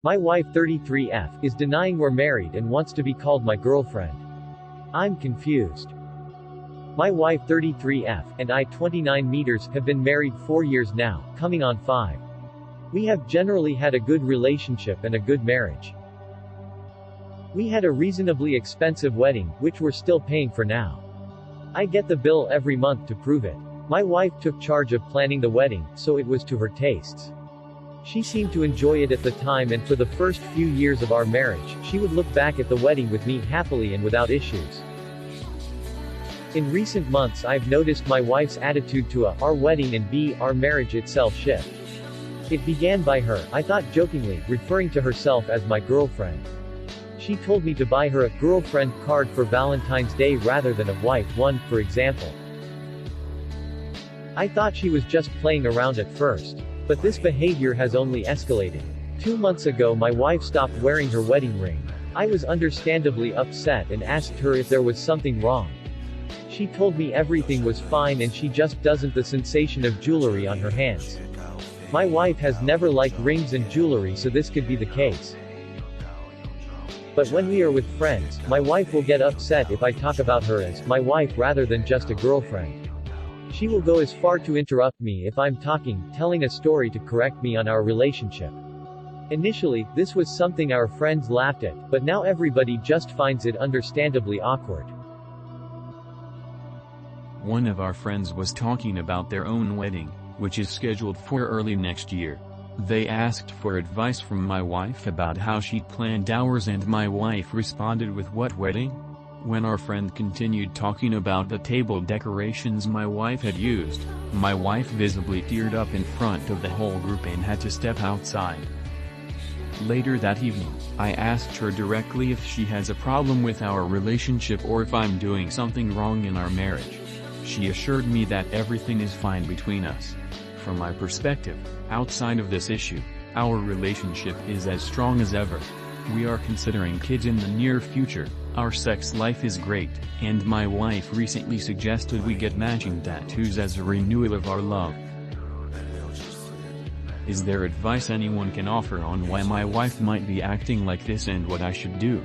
My wife 33F is denying we're married and wants to be called my girlfriend. I'm confused. My wife 33F and I 29 meters have been married 4 years now, coming on 5. We have generally had a good relationship and a good marriage. We had a reasonably expensive wedding, which we're still paying for now. I get the bill every month to prove it. My wife took charge of planning the wedding, so it was to her tastes. She seemed to enjoy it at the time, and for the first few years of our marriage, she would look back at the wedding with me happily and without issues. In recent months I've noticed my wife's attitude to our wedding and our marriage itself shift. It began by her, I thought jokingly, referring to herself as my girlfriend. She told me to buy her a girlfriend card for Valentine's Day rather than a wife one, for example. I thought she was just playing around at first. But this behavior has only escalated. 2 months ago my wife stopped wearing her wedding ring. I was understandably upset and asked her if there was something wrong. She told me everything was fine and she just doesn't the sensation of jewelry on her hands. My wife has never liked rings and jewelry, so this could be the case. But when we are with friends, my wife will get upset if I talk about her as my wife rather than just a girlfriend. She will go as far to interrupt me if I'm talking, telling a story to correct me on our relationship. Initially, this was something our friends laughed at, but now everybody just finds it understandably awkward. One of our friends was talking about their own wedding, which is scheduled for early next year. They asked for advice from my wife about how she'd planned ours, and my wife responded with, "What wedding?" When our friend continued talking about the table decorations my wife had used, my wife visibly teared up in front of the whole group and had to step outside. Later that evening, I asked her directly if she has a problem with our relationship or if I'm doing something wrong in our marriage. She assured me that everything is fine between us. From my perspective, outside of this issue, our relationship is as strong as ever. We are considering kids in the near future, our sex life is great, and my wife recently suggested we get matching tattoos as a renewal of our love. Is there advice anyone can offer on why my wife might be acting like this and what I should do?